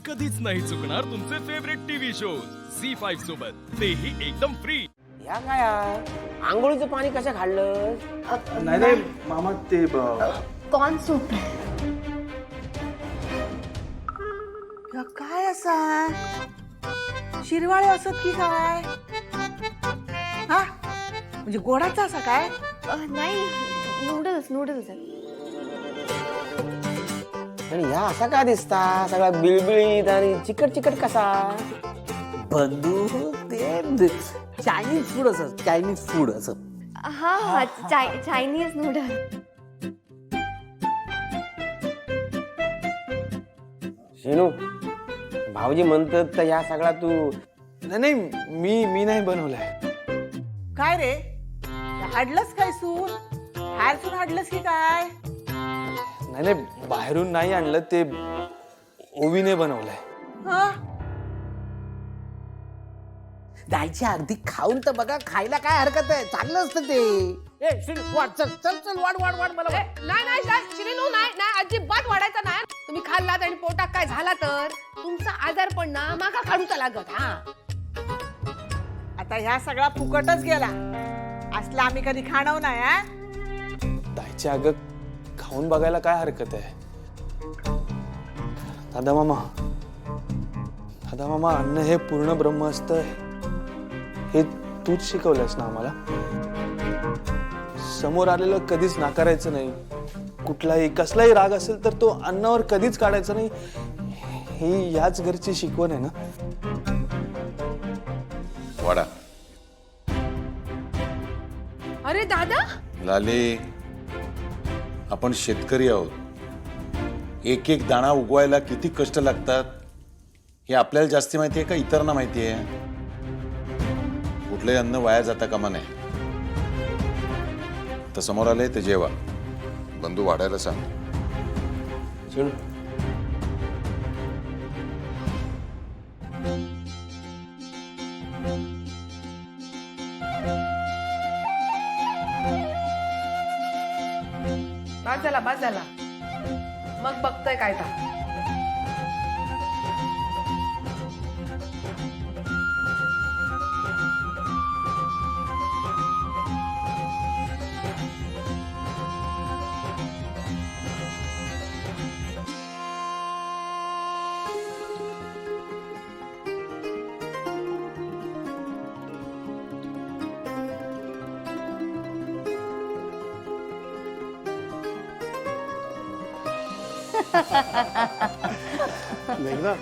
कधीच नाही चुकणार तुमचे फेवरेट टीव्ही शोज झी5 सोबत, तेही एकदम फ्री। या काय आंघोळीचं पाणी कशा खाल्लं? नाही नाही मामा ते कॉर्न सूप काय असा शिरवाळे असत की काय? हा म्हणजे गोडाचा असा काय? नाही, नूडल्स नूडल्स आणि या असा का दिसता सगळा बिळबिळीत आणि चिकट चिकट कसा? बंधू ते चायनीज फूड असत, चायनीज फूड असत. हा हा चायनीज नूडल्स. शेनू भाऊजी म्हणतात तर या सगळा तू नाही नाही मी नाही बनवलाय. काय रे हाडलंस काय सून? बाहेर सून हाडलंस की काय? नाही नाही बाहेरून नाही आणलं, ते ओवीने बनवलंय. हा जायची अगदी खाऊन तर बघा, खायला काय हरकत आहे, चांगलं असतं ते. ए श्री वाढ, चल चल चल वाढ वाढ वाढ मला वाढ. नाही श्रीनू नाही अजिबात वाढायचा नाही. तुम्ही खाल्लात आणि पोटात काय झाला तर तुमचा आजार पण ना मागा काढूचा लागत. हा आता ह्या सगळा फुकटच गेला, असला आम्ही कधी खाणव नाही. हा ताईची अगं खाऊन बघायला काय हरकत आहे? दादा मामा अन्न हे पूर्ण ब्रह्म असतं हे तूच शिकवलंस ना आम्हाला. समोर आलेलं कधीच नाकारायचं नाही. कुठलाही कसलाही राग असेल तर तो अन्नावर कधीच काढायचा नाही. ही याच घरची शिकवण आहे ना. वाडा अरे दादा, लाले, आपण शेतकरी आहोत. एक एक दाणा उगवायला किती कष्ट लागतात हे आपल्याला जास्ती माहिती आहे का इतरांना माहिती आहे? कुठलंही अन्न वाया जाता कामा नये. तर समोर आले ते जेवा. बंधू वाढायला सांग. शेणू बाज झाला मग बघतोय काय ता. मेघना,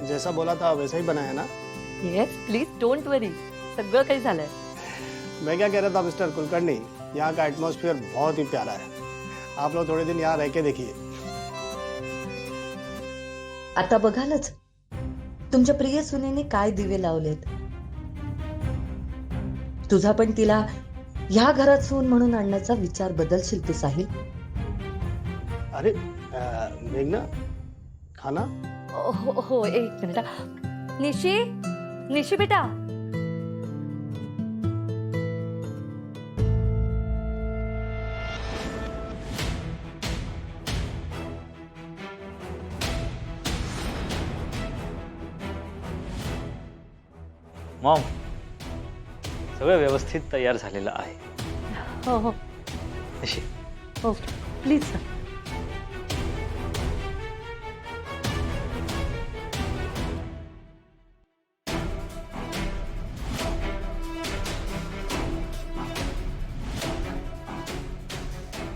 जैसा बोला था वैसा ही बनाया ना? यस प्लीज डोंट वरी, सगळं काही झालंय. मैं क्या कह रहा था मिस्टर कुलकर्णी, यहाँ का एटमॉस्फेयर बहुत ही प्यारा है. आप लोग थोड़े दिन यहाँ रह के देखिए. आता बघालच तुमच्या प्रिय सुनेने काय दिवे लावलेत. तुझा पण तिला ह्या घरात सून म्हणून आणण्याचा विचार बदलशील की साहिल? अरे मेघना, खाना? हो एक मिनिट. निशी बेटा, मॉम, सगळं व्यवस्थित तयार झालेलं आहे. हो हो निशी, हो please sir.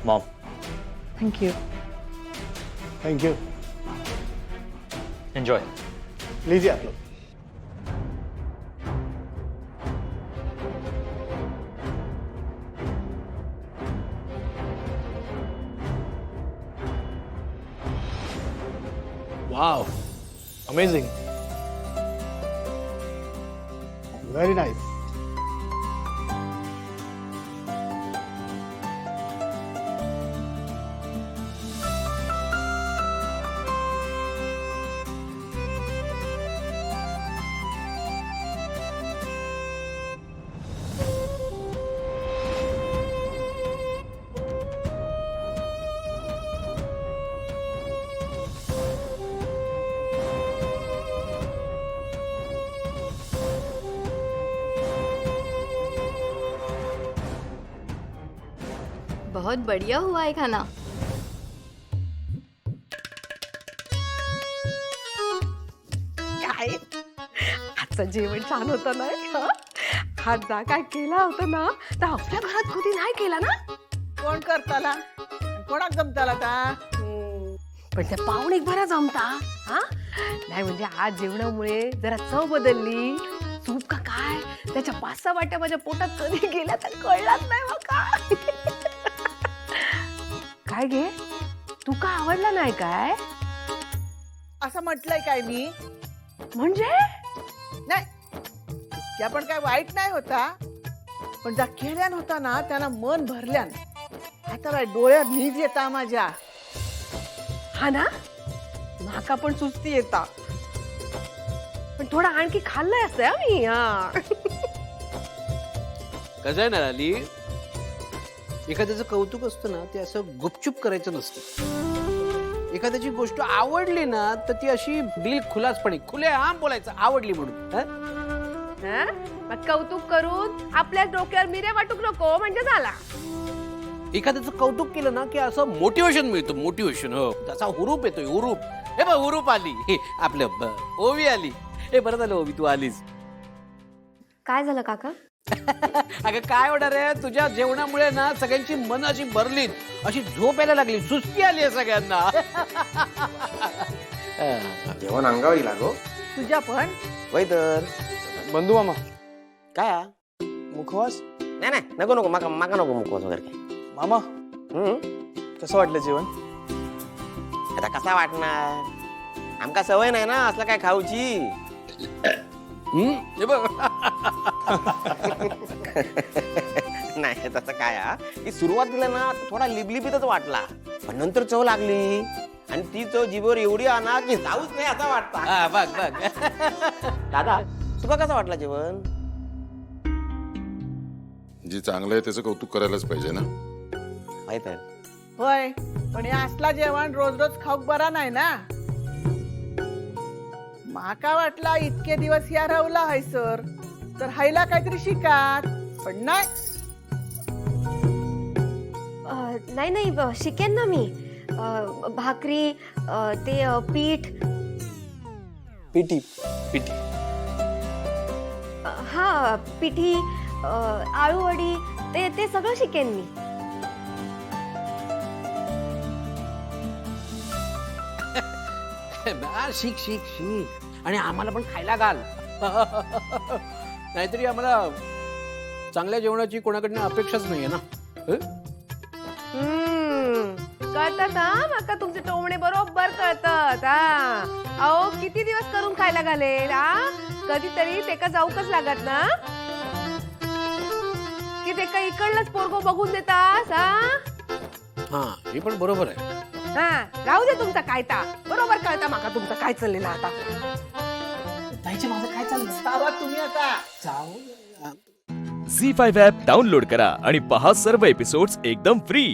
Maugham, thank you. Thank you. Enjoy. लीजिए आप लोग. Wow, amazing. Very nice. बहुत बढ़िया हुआ है खाना. काय आजचं जेवण छान होतं ना. हा जा काय केला होता ना तर आपल्या घरात कधी नाही केला ना. कोण करताला कोणाक जमताला का पण त्या पाहुणे बरा जमता. हा नाही म्हणजे आज जेवणामुळे जरा चव बदलली. सूप का काय त्याच्या 5-6 वाट्या माझ्या पोटात कधी गेल्या तर कळलाच नाही बघा. काय गे तू का आवडला नाही काय असं म्हटलंय काय मी म्हणजे. नाही त्या पण काय वाईट नाही होता पण ज्या केल्यान होता ना त्याला मन भरल्यान आता बाय डोळ्यात नीज येता माझ्या. हा ना माका पण सुस्ती येता पण थोडा आणखी खाल्लंय असतं हा मी. हा कसं आहे ना आली एखाद्याचं कौतुक असतं ना ते असं गुपचूप करायचं नसतं. एखाद्याची गोष्ट आवडली ना तर ती अशी दिल खुलासपणे खुलेआम बोलायचं आवडली म्हणून. हा? मग कौतुक करून आपल्या डोक्यावर मिरे वाटूक नको म्हणजे झाला. एखाद्याचं कौतुक केलं ना की असं मोटिवेशन मिळतं. मोटिवेशन हो त्याचा हुरूप येतोय हुरूप. हे बघ हुरूप आली. हे आपलं ओवी आली. हे बरं झालं ओवी तू आलीस. काय झालं काका. अगं काय होणार आहे तुझ्या जेवणामुळे ना सगळ्यांची मन अशी भरलीत. अशी झोप यायला लागली. सुस्ती आली आहे सगळ्यांना. जेवण अंगावर लागो तुझ्या पण वय तर. बंधू मामा काय हा? मुखवास. नाही नाही नको नको माका माका नको मुकवास वगैरे काय. मामा कसं वाटलं जेवण. आता कसा वाटणार आमका सवय नाही ना असलं काय खाऊची. हे बघ नाही तसं काय हा की सुरुवातीला ना थोडा लिबलिबीतच वाटला पण नंतर चव लागली आणि ती चव जीभवर एवढी आणा की जाऊच नाही असा वाटता. हा, बघ बघ दादा तुका कसं वाटलं जेवण. जे चांगलं आहे त्याचं कौतुक करायलाच पाहिजे ना. माहित आहे होय पण हे असला जेवण रोज रोज खाऊक बरा नाही ना. माका वाटला इतके दिवस या राहुला हाय सर तर हायला काहीतरी शिकात पण नाही. नाही नाही शिकेन ना मी. भाकरी ते पीठ. पिटी पिटी. हा पिठी आळूवडी ते ते सगळं शिकेन मी. शिक शिक शिक आणि आम्हाला पण खायला घाल. नाहीतरी आम्हाला चांगल्या जेवणाची कोणाकडनं अपेक्षाच नाहीये ना. कळतात हा माका तुमचे टोमणे बरोबर कळतात. हा अहो किती दिवस करून खायला घालेल. हा कधीतरी तेका जाऊकच लागत ना की तेका इकडलंच पोरगो बघून देतास. हा हे पण बरोबर आहे. हा राहू दे तुमचा कायता बरोबर कळता माका तुमचं काय चाललेलं आता. माझं काय चाललं तुम्ही आता झी 5 ॲप डाउनलोड करा आणि पहा सर्व एपिसोड्स एकदम फ्री.